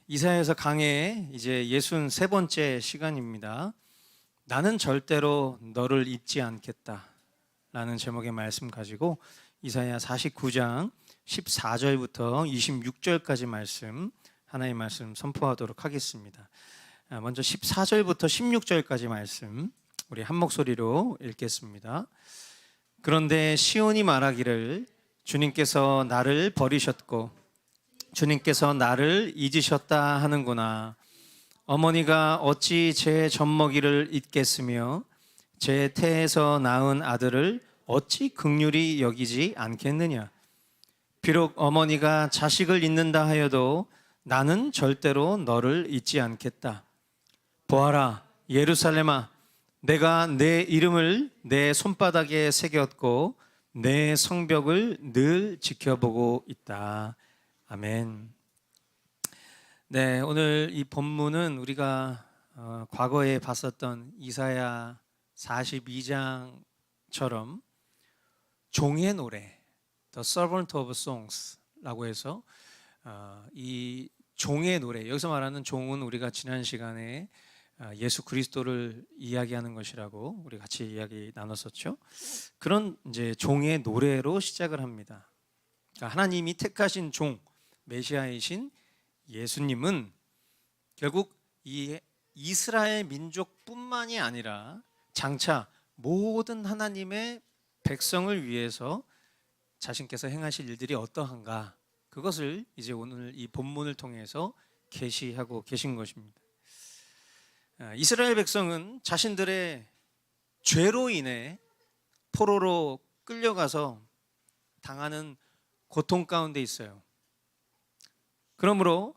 이사야서 강해 이제 63번째 시간입니다. 나는 절대로 너를 잊지 않겠다 라는 제목의 말씀 가지고 이사야 49장 14절부터 26절까지 말씀, 하나의 말씀 선포하도록 하겠습니다. 먼저 14절부터 16절까지 말씀 우리 한 목소리로 읽겠습니다. 그런데 시온이 말하기를 주님께서 나를 버리셨고 주님께서 나를 잊으셨다 하는구나. 어머니가 어찌 제 젖먹이를 잊겠으며 제 태에서 낳은 아들을 어찌 긍휼히 여기지 않겠느냐. 비록 어머니가 자식을 잊는다 하여도 나는 절대로 너를 잊지 않겠다. 보아라, 예루살렘아, 내가 내 이름을 내 손바닥에 새겼고 내 성벽을 늘 지켜보고 있다. 아멘. 네, 오늘 이 본문은 우리가 과거에 봤었던 이사야 42장처럼 종의 노래, The Servant of Songs라고 해서 이 종의 노래, 여기서 말하는 종은 우리가 지난 시간에 예수 그리스도를 이야기하는 것이라고 우리 같이 이야기 나눴었죠. 그런 이제 종의 노래로 시작을 합니다. 그러니까 하나님이 택하신 종, 메시아이신 예수님은 결국 이 이스라엘 민족뿐만이 아니라 장차 모든 하나님의 백성을 위해서 자신께서 행하실 일들이 어떠한가, 그것을 이제 오늘 이 본문을 통해서 계시하고 계신 것입니다. 이스라엘 백성은 자신들의 죄로 인해 포로로 끌려가서 당하는 고통 가운데 있어요. 그러므로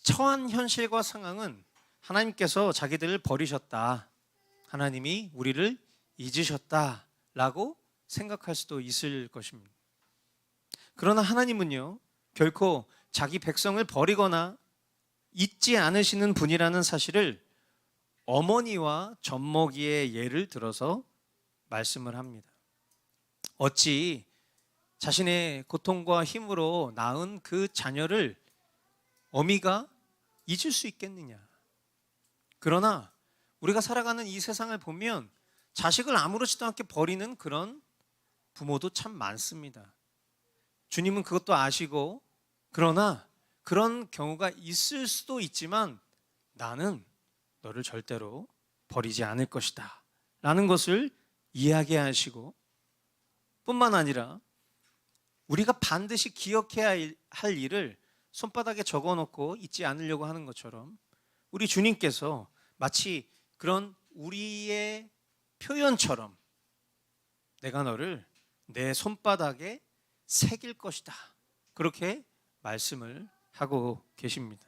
처한 현실과 상황은 하나님께서 자기들을 버리셨다, 하나님이 우리를 잊으셨다라고 생각할 수도 있을 것입니다. 그러나 하나님은요, 결코 자기 백성을 버리거나 잊지 않으시는 분이라는 사실을 어머니와 젖먹이의 예를 들어서 말씀을 합니다. 어찌 자신의 고통과 힘으로 낳은 그 자녀를 어미가 잊을 수 있겠느냐. 그러나 우리가 살아가는 이 세상을 보면 자식을 아무렇지도 않게 버리는 그런 부모도 참 많습니다. 주님은 그것도 아시고, 그러나 그런 경우가 있을 수도 있지만 나는 너를 절대로 버리지 않을 것이다 라는 것을 이야기하시고, 뿐만 아니라 우리가 반드시 기억해야 할 일을 손바닥에 적어놓고 잊지 않으려고 하는 것처럼 우리 주님께서 마치 그런 우리의 표현처럼 내가 너를 내 손바닥에 새길 것이다, 그렇게 말씀을 하고 계십니다.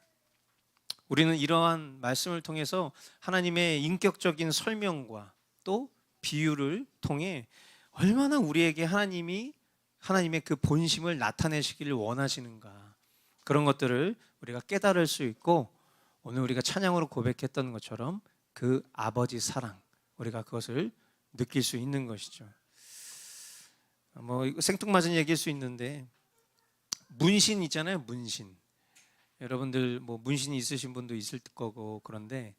우리는 이러한 말씀을 통해서 하나님의 인격적인 설명과 또 비유를 통해 얼마나 우리에게 하나님의 그 본심을 나타내시기를 원하시는가, 그런 것들을 우리가 깨달을 수 있고, 오늘 우리가 찬양으로 고백했던 것처럼 그 아버지 사랑, 우리가 그것을 느낄 수 있는 것이죠. 생뚱맞은 얘기일 수 있는데, 문신 있잖아요, 문신. 여러분들 문신이 있으신 분도 있을 거고, 그런데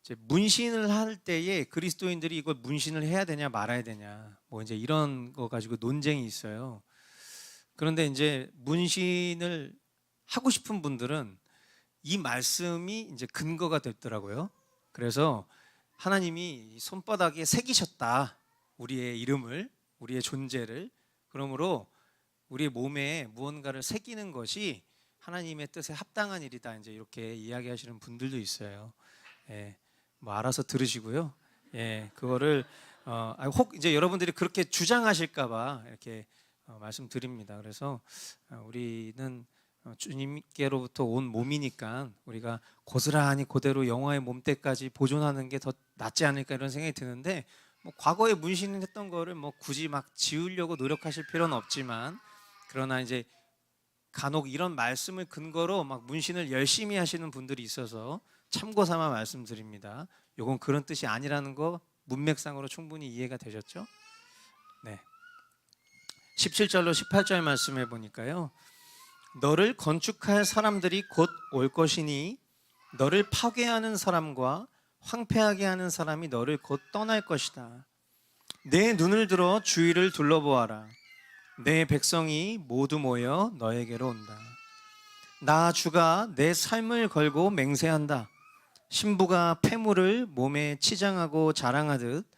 이제 문신을 할 때에 그리스도인들이 이걸 문신을 해야 되냐 말아야 되냐, 이제 이런 거 가지고 논쟁이 있어요. 그런데 이제 문신을 하고 싶은 분들은 이 말씀이 이제 근거가 됐더라고요. 그래서 하나님이 손바닥에 새기셨다, 우리의 이름을, 우리의 존재를. 그러므로 우리의 몸에 무언가를 새기는 것이 하나님의 뜻에 합당한 일이다, 이제 이렇게 이야기하시는 분들도 있어요. 알아서 들으시고요. 그거를 혹 이제 여러분들이 그렇게 주장하실까봐 이렇게 말씀드립니다. 그래서 우리는 주님께로부터 온 몸이니까 우리가 고스란히 그대로 영화의 몸때까지 보존하는 게 더 낫지 않을까, 이런 생각이 드는데, 과거에 문신했던 거를 굳이 막 지우려고 노력하실 필요는 없지만, 그러나 이제 간혹 이런 말씀을 근거로 막 문신을 열심히 하시는 분들이 있어서 참고 삼아 말씀드립니다. 이건 그런 뜻이 아니라는 거 문맥상으로 충분히 이해가 되셨죠? 네. 17절로 18절 말씀해 보니까요, 너를 건축할 사람들이 곧 올 것이니 너를 파괴하는 사람과 황폐하게 하는 사람이 너를 곧 떠날 것이다. 내 눈을 들어 주위를 둘러보아라. 내 백성이 모두 모여 너에게로 온다. 나 주가 내 삶을 걸고 맹세한다. 신부가 폐물을 몸에 치장하고 자랑하듯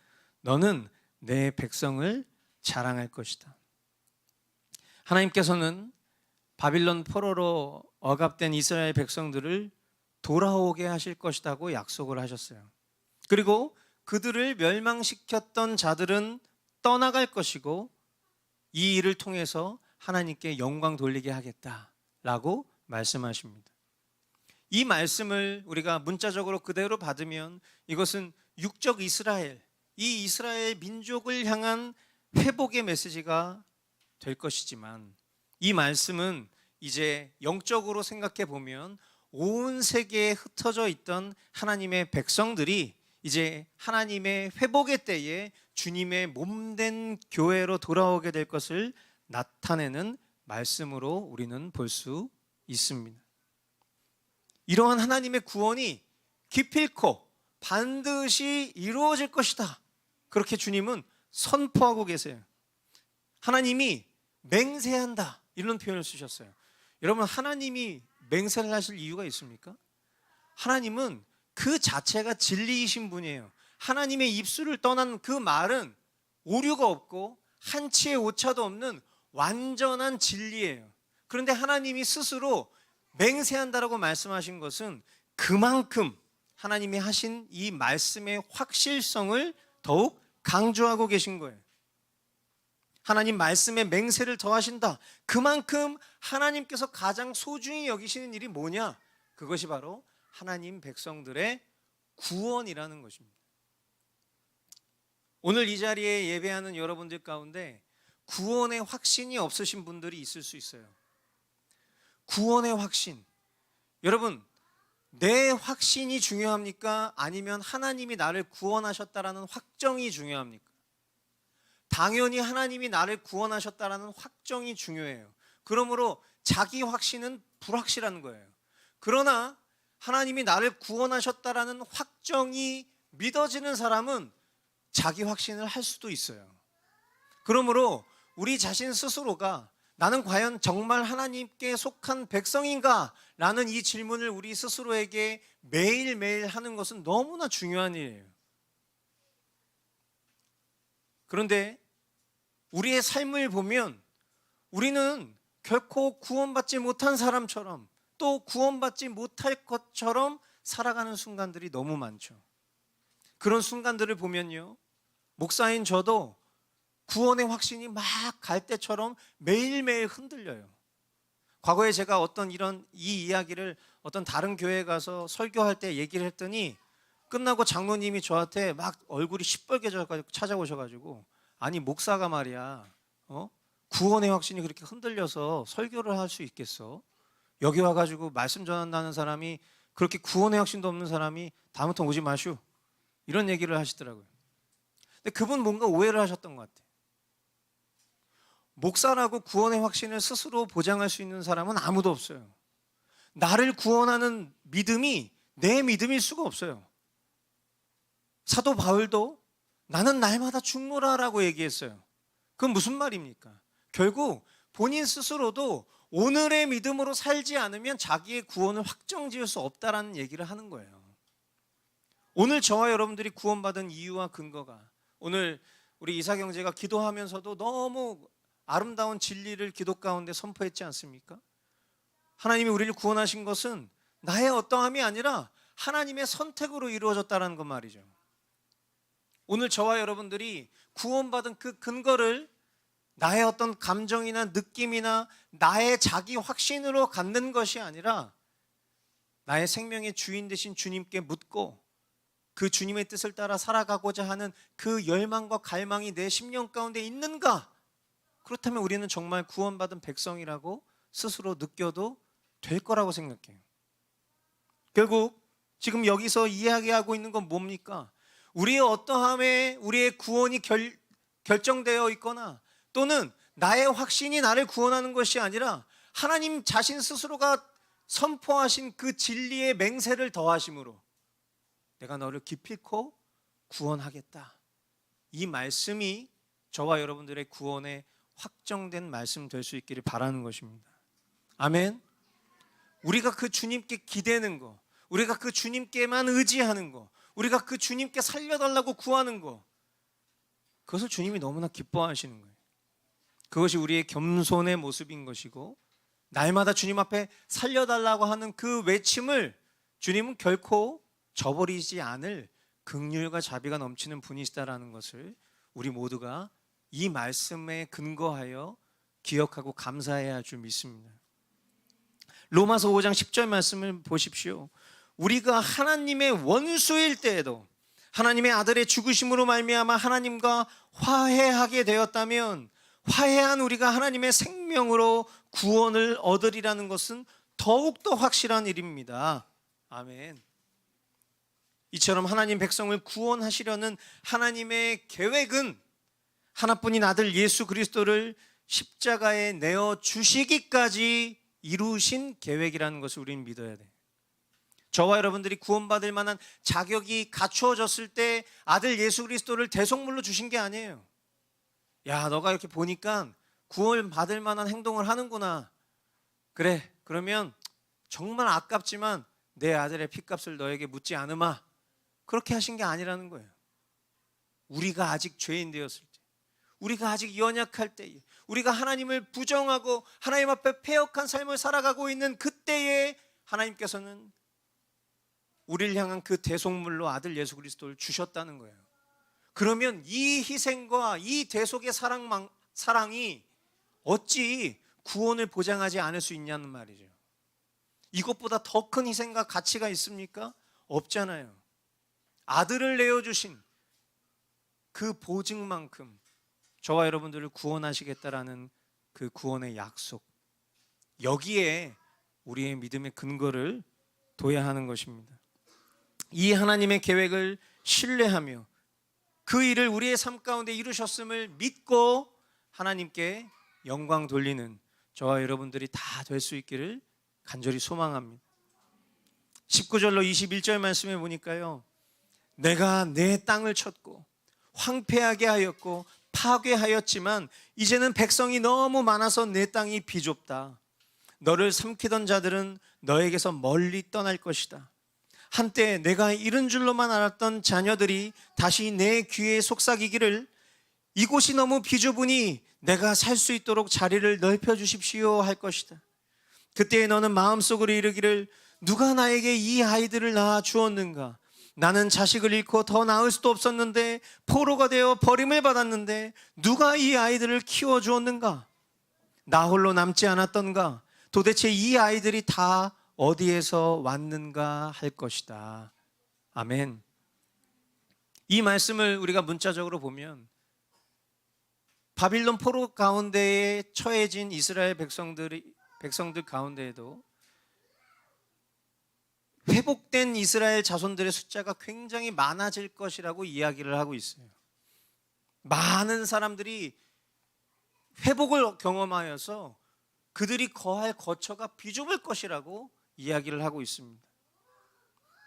너는 내 백성을 자랑할 것이다. 하나님께서는 바빌론 포로로 억압된 이스라엘 백성들을 돌아오게 하실 것이라고 약속을 하셨어요. 그리고 그들을 멸망시켰던 자들은 떠나갈 것이고 이 일을 통해서 하나님께 영광 돌리게 하겠다라고 말씀하십니다. 이 말씀을 우리가 문자적으로 그대로 받으면 이것은 육적 이스라엘, 이 이스라엘 민족을 향한 회복의 메시지가 될 것이지만 이 말씀은 이제 영적으로 생각해 보면 온 세계에 흩어져 있던 하나님의 백성들이 이제 하나님의 회복의 때에 주님의 몸된 교회로 돌아오게 될 것을 나타내는 말씀으로 우리는 볼 수 있습니다. 이러한 하나님의 구원이 기필코 반드시 이루어질 것이다. 그렇게 주님은 선포하고 계세요. 하나님이 맹세한다 이런 표현을 쓰셨어요. 여러분, 하나님이 맹세를 하실 이유가 있습니까? 하나님은 그 자체가 진리이신 분이에요. 하나님의 입술을 떠난 그 말은 오류가 없고 한치의 오차도 없는 완전한 진리예요. 그런데 하나님이 스스로 맹세한다라고 말씀하신 것은 그만큼 하나님이 하신 이 말씀의 확실성을 더욱 강조하고 계신 거예요. 하나님 말씀에 맹세를 더하신다. 그만큼 하나님께서 가장 소중히 여기시는 일이 뭐냐? 그것이 바로 하나님 백성들의 구원이라는 것입니다. 오늘 이 자리에 예배하는 여러분들 가운데 구원의 확신이 없으신 분들이 있을 수 있어요. 구원의 확신. 여러분, 내 확신이 중요합니까? 아니면 하나님이 나를 구원하셨다라는 확정이 중요합니까? 당연히 하나님이 나를 구원하셨다라는 확정이 중요해요. 그러므로 자기 확신은 불확실한 거예요. 그러나 하나님이 나를 구원하셨다라는 확정이 믿어지는 사람은 자기 확신을 할 수도 있어요. 그러므로 우리 자신 스스로가 나는 과연 정말 하나님께 속한 백성인가? 라는 이 질문을 우리 스스로에게 매일매일 하는 것은 너무나 중요한 일이에요. 그런데 우리의 삶을 보면 우리는 결코 구원받지 못한 사람처럼 또 구원받지 못할 것처럼 살아가는 순간들이 너무 많죠. 그런 순간들을 보면요, 목사인 저도 구원의 확신이 막 갈 때처럼 매일매일 흔들려요. 과거에 제가 어떤 이 이야기를 어떤 다른 교회에 가서 설교할 때 얘기를 했더니 끝나고 장로님이 저한테 막 얼굴이 시뻘개져가지고 찾아오셔가지고, 아니 목사가 말이야, 구원의 확신이 그렇게 흔들려서 설교를 할 수 있겠어? 여기 와가지고 말씀 전한다는 사람이, 그렇게 구원의 확신도 없는 사람이 다음부터 오지 마시오, 이런 얘기를 하시더라고요. 근데 그분 뭔가 오해를 하셨던 것 같아요. 목사라고 구원의 확신을 스스로 보장할 수 있는 사람은 아무도 없어요. 나를 구원하는 믿음이 내 믿음일 수가 없어요. 사도 바울도 나는 날마다 죽노라라고 얘기했어요. 그건 무슨 말입니까? 결국 본인 스스로도 오늘의 믿음으로 살지 않으면 자기의 구원을 확정지을 수 없다라는 얘기를 하는 거예요. 오늘 저와 여러분들이 구원받은 이유와 근거가, 오늘 우리 이사경제가 기도하면서도 너무 아름다운 진리를 기도 가운데 선포했지 않습니까? 하나님이 우리를 구원하신 것은 나의 어떠함이 아니라 하나님의 선택으로 이루어졌다는 것 말이죠. 오늘 저와 여러분들이 구원받은 그 근거를 나의 어떤 감정이나 느낌이나 나의 자기 확신으로 갖는 것이 아니라 나의 생명의 주인 되신 주님께 묻고 그 주님의 뜻을 따라 살아가고자 하는 그 열망과 갈망이 내 심령 가운데 있는가? 그렇다면 우리는 정말 구원받은 백성이라고 스스로 느껴도 될 거라고 생각해요. 결국 지금 여기서 이야기하고 있는 건 뭡니까? 우리의 어떠함에 우리의 구원이 결정되어 있거나 또는 나의 확신이 나를 구원하는 것이 아니라 하나님 자신 스스로가 선포하신 그 진리의 맹세를 더하심으로 내가 너를 기필코 구원하겠다. 이 말씀이 저와 여러분들의 구원에 확정된 말씀 될 수 있기를 바라는 것입니다. 아멘. 우리가 그 주님께 기대는 거, 우리가 그 주님께만 의지하는 거, 우리가 그 주님께 살려달라고 구하는 거, 그것을 주님이 너무나 기뻐하시는 거예요. 그것이 우리의 겸손의 모습인 것이고, 날마다 주님 앞에 살려달라고 하는 그 외침을 주님은 결코 저버리지 않을 긍휼과 자비가 넘치는 분이시다라는 것을 우리 모두가 이 말씀에 근거하여 기억하고 감사해야 할 줄 믿습니다. 로마서 5장 10절 말씀을 보십시오. 우리가 하나님의 원수일 때에도 하나님의 아들의 죽으심으로 말미암아 하나님과 화해하게 되었다면 화해한 우리가 하나님의 생명으로 구원을 얻으리라는 것은 더욱더 확실한 일입니다. 아멘. 이처럼 하나님 백성을 구원하시려는 하나님의 계획은 하나뿐인 아들 예수 그리스도를 십자가에 내어 주시기까지 이루신 계획이라는 것을 우리는 믿어야 돼요. 저와 여러분들이 구원받을 만한 자격이 갖추어졌을 때 아들 예수 그리스도를 대속물로 주신 게 아니에요. 야, 너가 이렇게 보니까 구원받을 만한 행동을 하는구나. 그래, 그러면 정말 아깝지만 내 아들의 피값을 너에게 묻지 않으마. 그렇게 하신 게 아니라는 거예요. 우리가 아직 죄인 되었을 때, 우리가 아직 연약할 때에, 우리가 하나님을 부정하고 하나님 앞에 패역한 삶을 살아가고 있는 그때에 하나님께서는 우리를 향한 그 대속물로 아들 예수 그리스도를 주셨다는 거예요. 그러면 이 희생과 이 대속의 사랑이 어찌 구원을 보장하지 않을 수 있냐는 말이죠. 이것보다 더 큰 희생과 가치가 있습니까? 없잖아요. 아들을 내어주신 그 보증만큼 저와 여러분들을 구원하시겠다라는 그 구원의 약속, 여기에 우리의 믿음의 근거를 둬야 하는 것입니다. 이 하나님의 계획을 신뢰하며 그 일을 우리의 삶 가운데 이루셨음을 믿고 하나님께 영광 돌리는 저와 여러분들이 다 될 수 있기를 간절히 소망합니다. 19절로 21절 말씀에 보니까요, 내가 내 땅을 쳤고 황폐하게 하였고 파괴하였지만 이제는 백성이 너무 많아서 내 땅이 비좁다. 너를 삼키던 자들은 너에게서 멀리 떠날 것이다. 한때 내가 이른 줄로만 알았던 자녀들이 다시 내 귀에 속삭이기를 이곳이 너무 비좁으니 내가 살 수 있도록 자리를 넓혀 주십시오 할 것이다. 그때 너는 마음속으로 이르기를 누가 나에게 이 아이들을 낳아 주었는가? 나는 자식을 잃고 더 낳을 수도 없었는데 포로가 되어 버림을 받았는데 누가 이 아이들을 키워 주었는가? 나 홀로 남지 않았던가? 도대체 이 아이들이 다 어디에서 왔는가 할 것이다. 아멘. 이 말씀을 우리가 문자적으로 보면 바빌론 포로 가운데에 처해진 이스라엘 백성들 가운데에도 회복된 이스라엘 자손들의 숫자가 굉장히 많아질 것이라고 이야기를 하고 있어요. 많은 사람들이 회복을 경험하여서 그들이 거할 거처가 비좁을 것이라고 이야기를 하고 있습니다.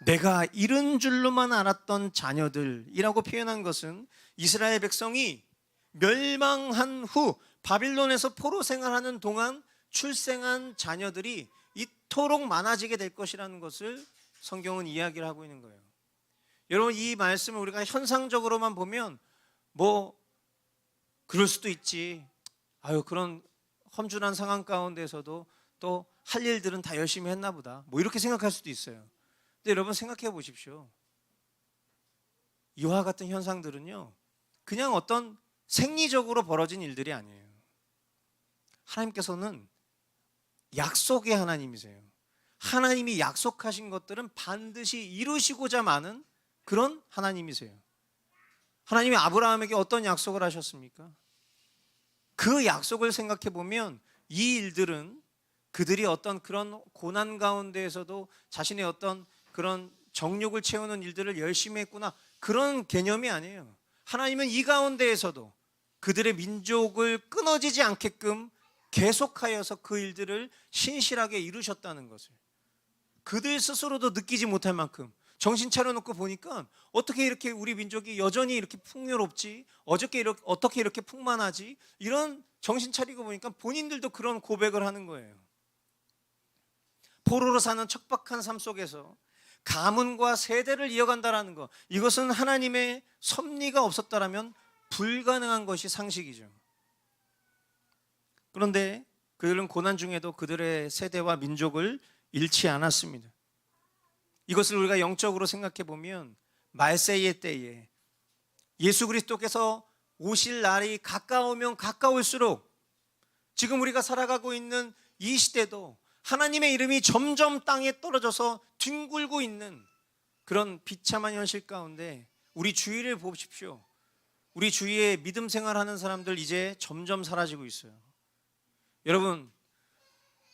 내가 이른 줄로만 알았던 자녀들이라고 표현한 것은 이스라엘 백성이 멸망한 후 바빌론에서 포로 생활하는 동안 출생한 자녀들이 이토록 많아지게 될 것이라는 것을 성경은 이야기를 하고 있는 거예요. 여러분, 이 말씀을 우리가 현상적으로만 보면 그럴 수도 있지. 그런 험준한 상황 가운데서도 또 할 일들은 다 열심히 했나 보다. 이렇게 생각할 수도 있어요. 근데 여러분 생각해 보십시오. 이와 같은 현상들은요, 그냥 어떤 생리적으로 벌어진 일들이 아니에요. 하나님께서는 약속의 하나님이세요. 하나님이 약속하신 것들은 반드시 이루시고자 많은 그런 하나님이세요. 하나님이 아브라함에게 어떤 약속을 하셨습니까? 그 약속을 생각해 보면 이 일들은 그들이 어떤 그런 고난 가운데에서도 자신의 어떤 그런 정욕을 채우는 일들을 열심히 했구나, 그런 개념이 아니에요. 하나님은 이 가운데에서도 그들의 민족을 끊어지지 않게끔 계속하여서 그 일들을 신실하게 이루셨다는 것을 그들 스스로도 느끼지 못할 만큼 정신 차려놓고 보니까 어떻게 이렇게 우리 민족이 여전히 이렇게 풍요롭지? 어떻게 이렇게 풍만하지? 이런 정신 차리고 보니까 본인들도 그런 고백을 하는 거예요. 포로로 사는 척박한 삶 속에서 가문과 세대를 이어간다라는 것, 이것은 하나님의 섭리가 없었다라면 불가능한 것이 상식이죠. 그런데 그들은 고난 중에도 그들의 세대와 민족을 잃지 않았습니다. 이것을 우리가 영적으로 생각해 보면 말세의 때에 예수 그리스도께서 오실 날이 가까우면 가까울수록 지금 우리가 살아가고 있는 이 시대도 하나님의 이름이 점점 땅에 떨어져서 뒹굴고 있는 그런 비참한 현실 가운데 우리 주위를 보십시오. 우리 주위에 믿음 생활하는 사람들 이제 점점 사라지고 있어요. 여러분,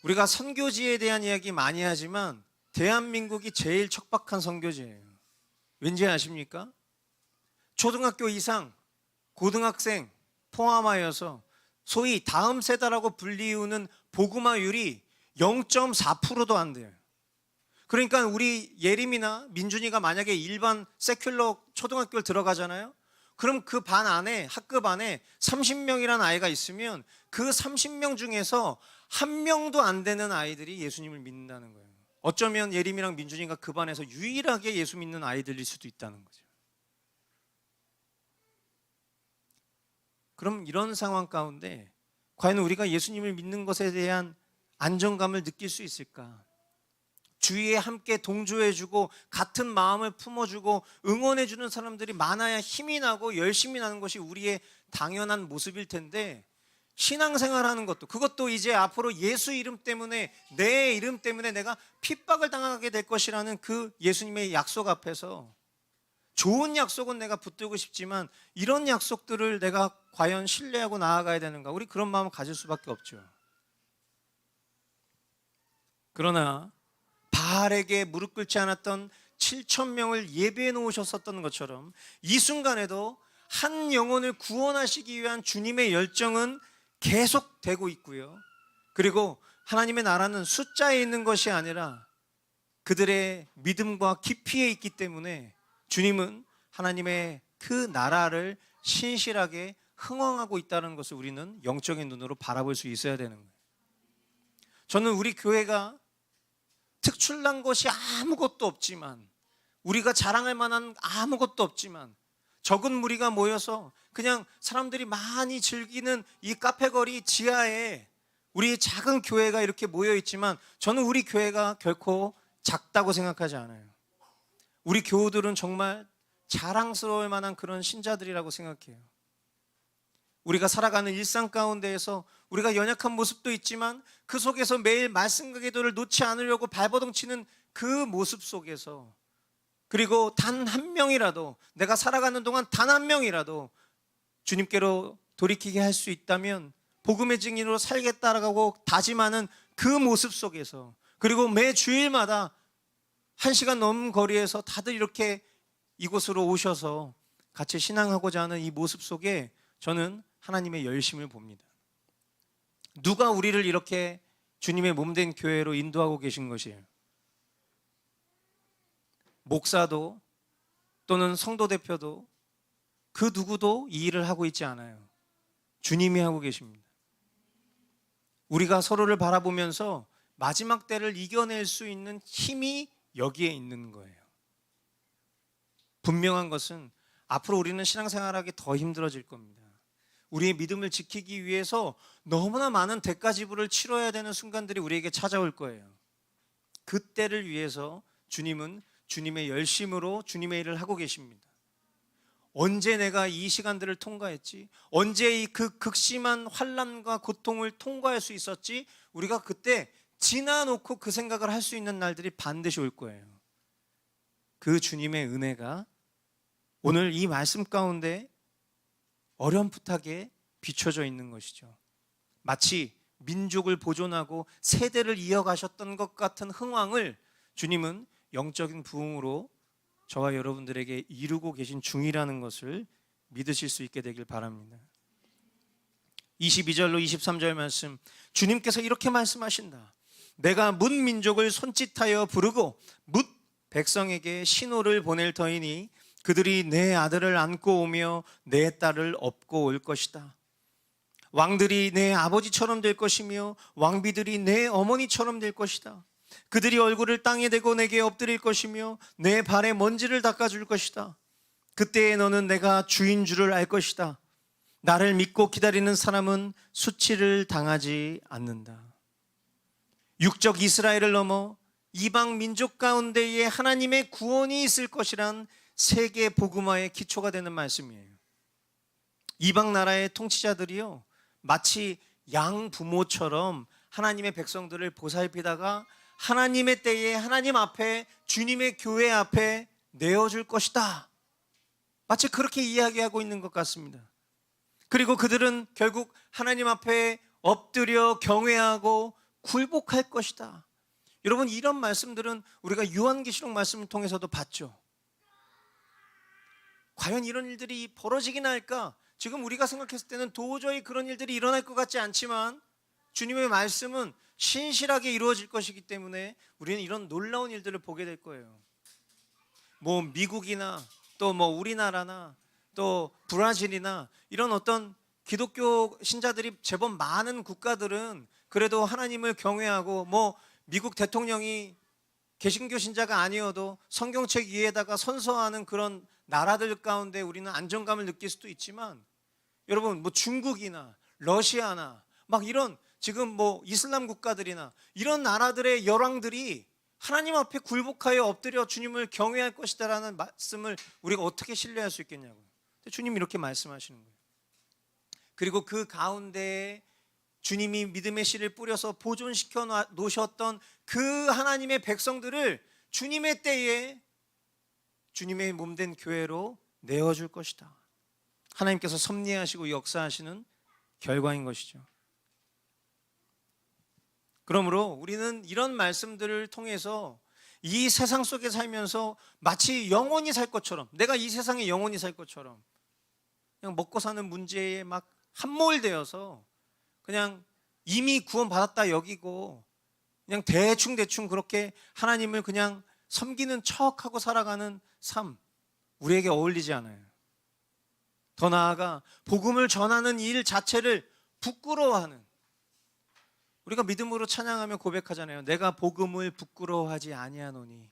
우리가 선교지에 대한 이야기 많이 하지만 대한민국이 제일 척박한 선교지예요. 왠지 아십니까? 초등학교 이상 고등학생 포함하여서 소위 다음 세대라고 불리우는 복음화율이 0.4%도 안 돼요. 그러니까 우리 예림이나 민준이가 만약에 일반 세큘러 초등학교를 들어가잖아요. 그럼 그 반 안에, 학급 안에 30명이라는 아이가 있으면 그 30명 중에서 한 명도 안 되는 아이들이 예수님을 믿는다는 거예요. 어쩌면 예림이랑 민준이가 그 반에서 유일하게 예수 믿는 아이들일 수도 있다는 거죠. 그럼 이런 상황 가운데 과연 우리가 예수님을 믿는 것에 대한 안정감을 느낄 수 있을까? 주위에 함께 동조해주고 같은 마음을 품어주고 응원해주는 사람들이 많아야 힘이 나고 열심히 나는 것이 우리의 당연한 모습일 텐데, 신앙생활하는 것도 그것도 이제 앞으로 예수 이름 때문에, 내 이름 때문에 내가 핍박을 당하게 될 것이라는 그 예수님의 약속 앞에서 좋은 약속은 내가 붙들고 싶지만 이런 약속들을 내가 과연 신뢰하고 나아가야 되는가? 우리 그런 마음을 가질 수밖에 없죠. 그러나 바알에게 무릎 꿇지 않았던 7,000명을 예배해 놓으셨었던 것처럼 이 순간에도 한 영혼을 구원하시기 위한 주님의 열정은 계속되고 있고요. 그리고 하나님의 나라는 숫자에 있는 것이 아니라 그들의 믿음과 깊이에 있기 때문에 주님은 하나님의 그 나라를 신실하게 흥왕하고 있다는 것을 우리는 영적인 눈으로 바라볼 수 있어야 되는 거예요. 저는 우리 교회가 특출난 것이 아무것도 없지만, 우리가 자랑할 만한 아무것도 없지만 적은 무리가 모여서 그냥 사람들이 많이 즐기는 이 카페거리 지하에 우리 작은 교회가 이렇게 모여 있지만 저는 우리 교회가 결코 작다고 생각하지 않아요. 우리 교우들은 정말 자랑스러울 만한 그런 신자들이라고 생각해요. 우리가 살아가는 일상 가운데에서 우리가 연약한 모습도 있지만 그 속에서 매일 말씀과 기도를 놓지 않으려고 발버둥치는 그 모습 속에서, 그리고 단 한 명이라도, 내가 살아가는 동안 단 한 명이라도 주님께로 돌이키게 할 수 있다면 복음의 증인으로 살겠다라고 다짐하는 그 모습 속에서, 그리고 매 주일마다 1시간 넘는 거리에서 다들 이렇게 이곳으로 오셔서 같이 신앙하고자 하는 이 모습 속에 저는 하나님의 열심을 봅니다. 누가 우리를 이렇게 주님의 몸된 교회로 인도하고 계신 것이에요? 목사도 또는 성도 대표도 그 누구도 이 일을 하고 있지 않아요. 주님이 하고 계십니다. 우리가 서로를 바라보면서 마지막 때를 이겨낼 수 있는 힘이 여기에 있는 거예요. 분명한 것은 앞으로 우리는 신앙생활하기 더 힘들어질 겁니다. 우리의 믿음을 지키기 위해서 너무나 많은 대가 지불을 치러야 되는 순간들이 우리에게 찾아올 거예요. 그때를 위해서 주님은 주님의 열심으로 주님의 일을 하고 계십니다. 언제 내가 이 시간들을 통과했지? 언제 이 그 극심한 환난과 고통을 통과할 수 있었지? 우리가 그때 지나놓고 그 생각을 할 수 있는 날들이 반드시 올 거예요. 그 주님의 은혜가 오늘 이 말씀 가운데 어렴풋하게 비춰져 있는 것이죠. 마치 민족을 보존하고 세대를 이어가셨던 것 같은 흥왕을 주님은 영적인 부흥으로 저와 여러분들에게 이루고 계신 중이라는 것을 믿으실 수 있게 되길 바랍니다. 22절로 23절 말씀, 주님께서 이렇게 말씀하신다. 내가 뭇 민족을 손짓하여 부르고 뭇 백성에게 신호를 보낼 터이니 그들이 내 아들을 안고 오며 내 딸을 업고 올 것이다. 왕들이 내 아버지처럼 될 것이며 왕비들이 내 어머니처럼 될 것이다. 그들이 얼굴을 땅에 대고 내게 엎드릴 것이며 내 발에 먼지를 닦아줄 것이다. 그때에 너는 내가 주인 줄을 알 것이다. 나를 믿고 기다리는 사람은 수치를 당하지 않는다. 육적 이스라엘을 넘어 이방 민족 가운데에 하나님의 구원이 있을 것이란 세계 복음화의 기초가 되는 말씀이에요. 이방 나라의 통치자들이요, 마치 양 부모처럼 하나님의 백성들을 보살피다가 하나님의 때에 하나님 앞에, 주님의 교회 앞에 내어줄 것이다. 마치 그렇게 이야기하고 있는 것 같습니다. 그리고 그들은 결국 하나님 앞에 엎드려 경외하고 굴복할 것이다. 여러분, 이런 말씀들은 우리가 요한계시록 말씀을 통해서도 봤죠. 과연 이런 일들이 벌어지긴 할까? 지금 우리가 생각했을 때는 도저히 그런 일들이 일어날 것 같지 않지만 주님의 말씀은 신실하게 이루어질 것이기 때문에 우리는 이런 놀라운 일들을 보게 될 거예요. 뭐 미국이나 또 뭐 우리나라나 또 브라질이나 이런 어떤 기독교 신자들이 제법 많은 국가들은 그래도 하나님을 경외하고, 뭐 미국 대통령이 개신교 신자가 아니어도 성경책 위에다가 선서하는 그런 나라들 가운데 우리는 안정감을 느낄 수도 있지만, 여러분 뭐 중국이나 러시아나 막 이런 지금 뭐 이슬람 국가들이나 이런 나라들의 열왕들이 하나님 앞에 굴복하여 엎드려 주님을 경외할 것이다라는 말씀을 우리가 어떻게 신뢰할 수 있겠냐고요. 주님이 이렇게 말씀하시는 거예요. 그리고 그 가운데에 주님이 믿음의 씨를 뿌려서 보존시켜 놓으셨던 그 하나님의 백성들을 주님의 때에 주님의 몸된 교회로 내어줄 것이다. 하나님께서 섭리하시고 역사하시는 결과인 것이죠. 그러므로 우리는 이런 말씀들을 통해서 이 세상 속에 살면서 마치 영원히 살 것처럼, 내가 이 세상에 영원히 살 것처럼 그냥 먹고 사는 문제에 막 함몰되어서 그냥 이미 구원받았다 여기고 그냥 대충 그렇게 하나님을 그냥 섬기는 척하고 살아가는 삶, 우리에게 어울리지 않아요. 더 나아가 복음을 전하는 일 자체를 부끄러워하는, 우리가 믿음으로 찬양하며 고백하잖아요. 내가 복음을 부끄러워하지 아니하노니.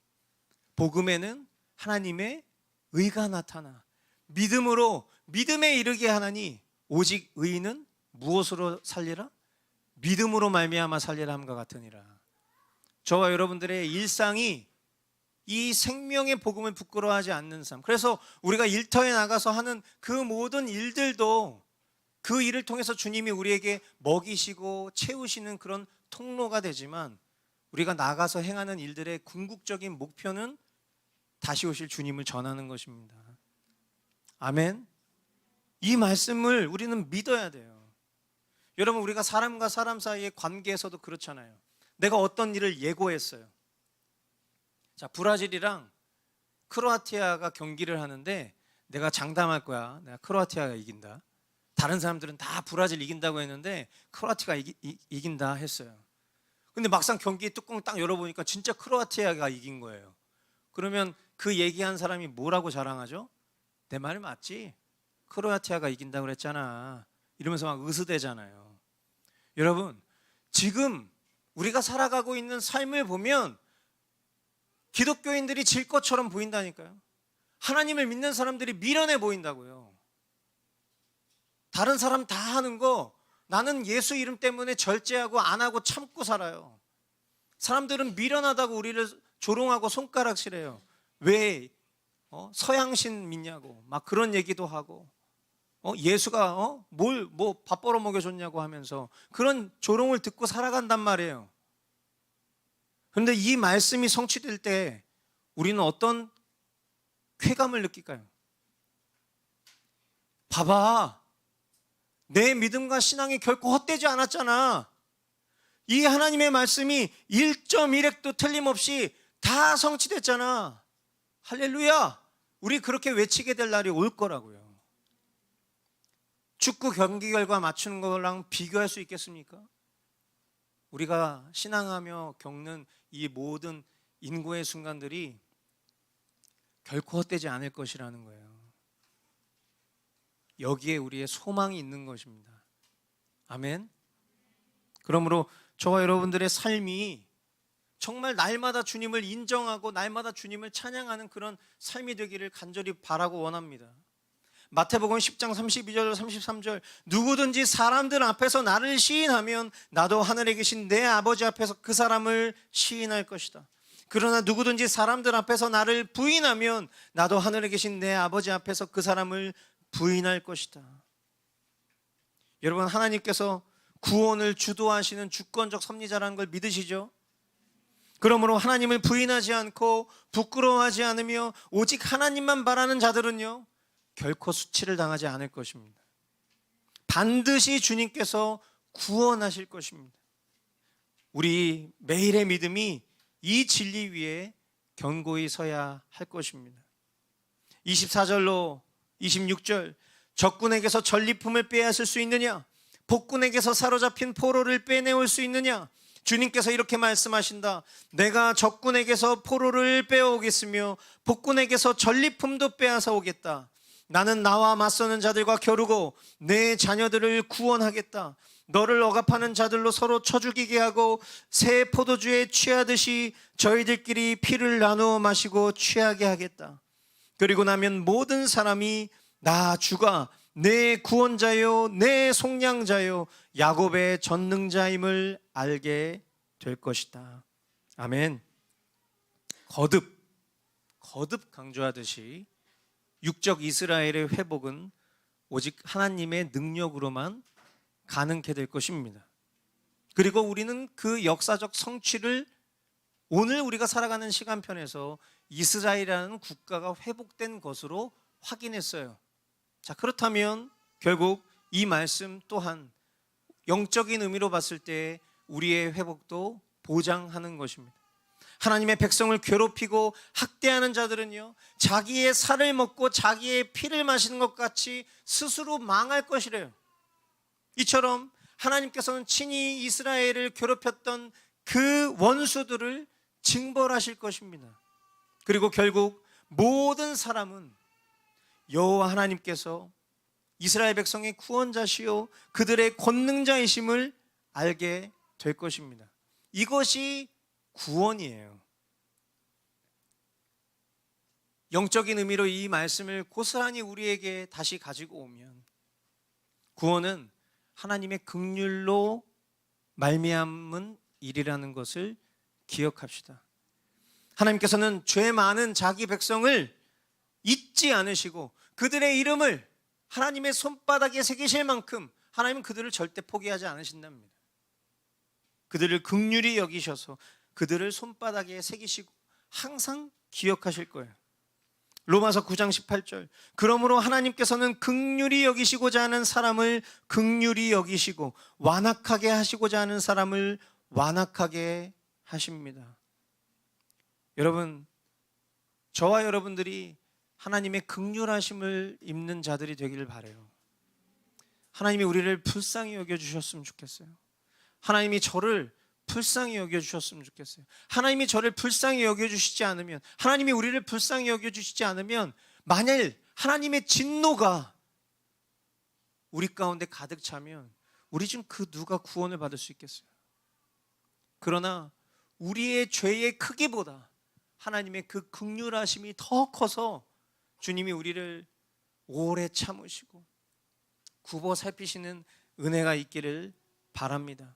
복음에는 하나님의 의가 나타나 믿음으로 믿음에 이르게 하나니 오직 의인은 무엇으로 살리라? 믿음으로 말미암아 살리라 함과 같으니라. 저와 여러분들의 일상이 이 생명의 복음을 부끄러워하지 않는 삶, 그래서 우리가 일터에 나가서 하는 그 모든 일들도 그 일을 통해서 주님이 우리에게 먹이시고 채우시는 그런 통로가 되지만, 우리가 나가서 행하는 일들의 궁극적인 목표는 다시 오실 주님을 전하는 것입니다. 아멘. 이 말씀을 우리는 믿어야 돼요. 여러분, 우리가 사람과 사람 사이의 관계에서도 그렇잖아요. 내가 어떤 일을 예고했어요. 자, 브라질이랑 크로아티아가 경기를 하는데 내가 장담할 거야. 내가 크로아티아가 이긴다. 다른 사람들은 다 브라질 이긴다고 했는데 크로아티아가 이긴다 했어요. 근데 막상 경기 뚜껑 딱 열어보니까 진짜 크로아티아가 이긴 거예요. 그러면 그 얘기한 사람이 뭐라고 자랑하죠? 내 말 맞지? 크로아티아가 이긴다고 그랬잖아. 이러면서 막 으스대잖아요. 여러분, 지금 우리가 살아가고 있는 삶을 보면 기독교인들이 질 것처럼 보인다니까요. 하나님을 믿는 사람들이 미련해 보인다고요. 다른 사람 다 하는 거 나는 예수 이름 때문에 절제하고 안 하고 참고 살아요. 사람들은 미련하다고 우리를 조롱하고 손가락질해요. 왜 서양신 믿냐고 막 그런 얘기도 하고, 예수가 뭐 밥 벌어 먹여줬냐고 하면서 그런 조롱을 듣고 살아간단 말이에요. 그런데 이 말씀이 성취될 때 우리는 어떤 쾌감을 느낄까요? 봐봐, 내 믿음과 신앙이 결코 헛되지 않았잖아. 이 하나님의 말씀이 1.1획도 틀림없이 다 성취됐잖아. 할렐루야. 우리 그렇게 외치게 될 날이 올 거라고요. 축구 경기 결과 맞추는 거랑 비교할 수 있겠습니까? 우리가 신앙하며 겪는 이 모든 인고의 순간들이 결코 헛되지 않을 것이라는 거예요. 여기에 우리의 소망이 있는 것입니다. 아멘. 그러므로 저와 여러분들의 삶이 정말 날마다 주님을 인정하고 날마다 주님을 찬양하는 그런 삶이 되기를 간절히 바라고 원합니다. 마태복음 10장 32절 33절 누구든지 사람들 앞에서 나를 시인하면 나도 하늘에 계신 내 아버지 앞에서 그 사람을 시인할 것이다. 그러나 누구든지 사람들 앞에서 나를 부인하면 나도 하늘에 계신 내 아버지 앞에서 그 사람을 부인할 것이다. 여러분, 하나님께서 구원을 주도하시는 주권적 섭리자라는 걸 믿으시죠? 그러므로 하나님을 부인하지 않고 부끄러워하지 않으며 오직 하나님만 바라는 자들은요, 결코 수치를 당하지 않을 것입니다. 반드시 주님께서 구원하실 것입니다. 우리 매일의 믿음이 이 진리 위에 견고히 서야 할 것입니다. 24절로 26절 적군에게서 전리품을 빼앗을 수 있느냐? 복군에게서 사로잡힌 포로를 빼내올 수 있느냐? 주님께서 이렇게 말씀하신다. 내가 적군에게서 포로를 빼어오겠으며 복군에게서 전리품도 빼앗아 오겠다. 나는 나와 맞서는 자들과 겨루고 내 자녀들을 구원하겠다. 너를 억압하는 자들로 서로 쳐 죽이게 하고 새 포도주에 취하듯이 저희들끼리 피를 나누어 마시고 취하게 하겠다. 그리고 나면 모든 사람이 나 주가 내 구원자요 내 속량자요 야곱의 전능자임을 알게 될 것이다. 아멘. 거듭 강조하듯이 육적 이스라엘의 회복은 오직 하나님의 능력으로만 가능케 될 것입니다. 그리고 우리는 그 역사적 성취를 오늘 우리가 살아가는 시간편에서 이스라엘이라는 국가가 회복된 것으로 확인했어요. 자, 그렇다면 결국 이 말씀 또한 영적인 의미로 봤을 때 우리의 회복도 보장하는 것입니다. 하나님의 백성을 괴롭히고 학대하는 자들은요, 자기의 살을 먹고 자기의 피를 마시는 것 같이 스스로 망할 것이래요. 이처럼 하나님께서는 친히 이스라엘을 괴롭혔던 그 원수들을 징벌하실 것입니다. 그리고 결국 모든 사람은 여호와 하나님께서 이스라엘 백성의 구원자시요 그들의 권능자이심을 알게 될 것입니다. 이것이 구원이에요. 영적인 의미로 이 말씀을 고스란히 우리에게 다시 가지고 오면 구원은 하나님의 긍휼로 말미암은 일이라는 것을 기억합시다. 하나님께서는 죄 많은 자기 백성을 잊지 않으시고 그들의 이름을 하나님의 손바닥에 새기실 만큼 하나님은 그들을 절대 포기하지 않으신답니다. 그들을 긍휼히 여기셔서 그들을 손바닥에 새기시고 항상 기억하실 거예요. 로마서 9장 18절 그러므로 하나님께서는 긍휼히 여기시고자 하는 사람을 긍휼히 여기시고 완악하게 하시고자 하는 사람을 완악하게 하십니다. 여러분, 저와 여러분들이 하나님의 긍휼하심을 입는 자들이 되기를 바라요. 하나님이 우리를 불쌍히 여겨주셨으면 좋겠어요. 하나님이 저를 불쌍히 여겨주셨으면 좋겠어요. 하나님이 저를 불쌍히 여겨주시지 않으면, 하나님이 우리를 불쌍히 여겨주시지 않으면 만일 하나님의 진노가 우리 가운데 가득 차면 우리 중 그 누가 구원을 받을 수 있겠어요? 그러나 우리의 죄의 크기보다 하나님의 그 긍휼하심이 더 커서 주님이 우리를 오래 참으시고 굽어 살피시는 은혜가 있기를 바랍니다.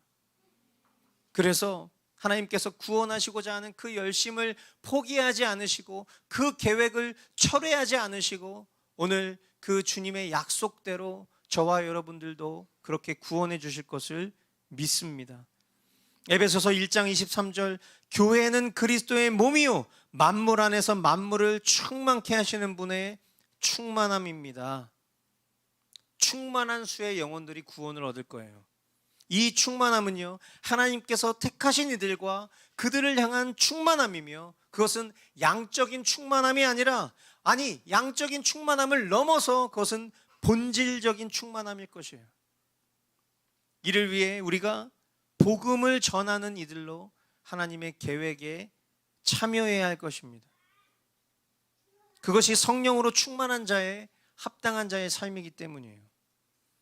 그래서 하나님께서 구원하시고자 하는 그 열심을 포기하지 않으시고 그 계획을 철회하지 않으시고 오늘 그 주님의 약속대로 저와 여러분들도 그렇게 구원해 주실 것을 믿습니다. 에베소서 1장 23절 교회는 그리스도의 몸이요 만물 안에서 만물을 충만케 하시는 분의 충만함입니다. 충만한 수의 영혼들이 구원을 얻을 거예요. 이 충만함은요 하나님께서 택하신 이들과 그들을 향한 충만함이며 그것은 양적인 충만함이 아니라 양적인 충만함을 넘어서 그것은 본질적인 충만함일 것이에요. 이를 위해 우리가 복음을 전하는 이들로 하나님의 계획에 참여해야 할 것입니다. 그것이 성령으로 충만한 자의 합당한 자의 삶이기 때문이에요.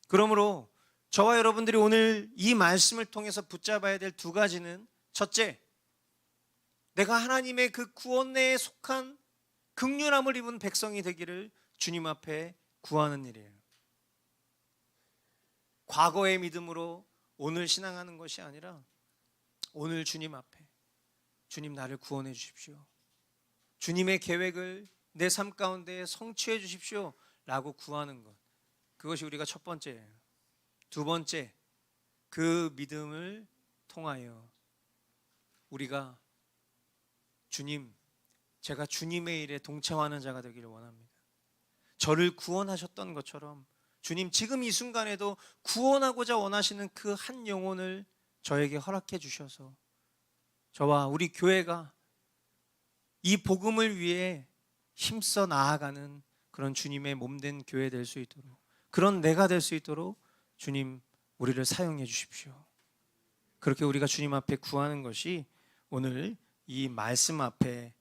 그러므로 저와 여러분들이 오늘 이 말씀을 통해서 붙잡아야 될 두 가지는, 첫째, 내가 하나님의 그 구원에 속한 긍휼함을 입은 백성이 되기를 주님 앞에 구하는 일이에요. 과거의 믿음으로 오늘 신앙하는 것이 아니라 오늘 주님 앞에, 주님 나를 구원해 주십시오, 주님의 계획을 내 삶 가운데 성취해 주십시오 라고 구하는 것, 그것이 우리가 첫 번째예요. 두 번째, 그 믿음을 통하여 우리가 주님, 제가 주님의 일에 동참하는 자가 되기를 원합니다. 저를 구원하셨던 것처럼 주님, 지금 이 순간에도 구원하고자 원하시는 그 한 영혼을 저에게 허락해 주셔서 저와 우리 교회가 이 복음을 위해 힘써 나아가는 그런 주님의 몸된 교회 될 수 있도록, 그런 내가 될 수 있도록 주님, 우리를 사용해 주십시오. 그렇게 우리가 주님 앞에 구하는 것이 오늘 이 말씀 앞에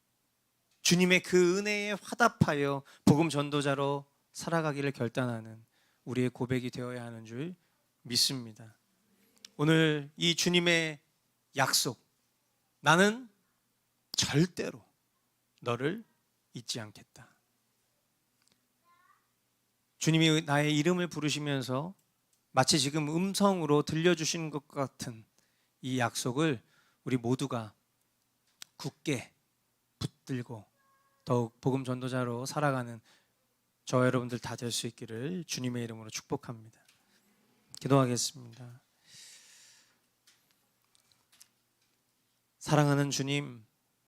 주님의 그 은혜에 화답하여 복음 전도자로 살아가기를 결단하는 우리의 고백이 되어야 하는 줄 믿습니다. 오늘 이 주님의 약속, 나는 절대로 너를 잊지 않겠다. 주님이 나의 이름을 부르시면서 마치 지금 음성으로 들려주신 것 같은 이 약속을 우리 모두가 굳게 붙들고 더욱 복음 전도자로 살아가는 저와 여러분들 다 될 수 있기를 주님의 이름으로 축복합니다. 기도하겠습니다. 사랑하는 주님,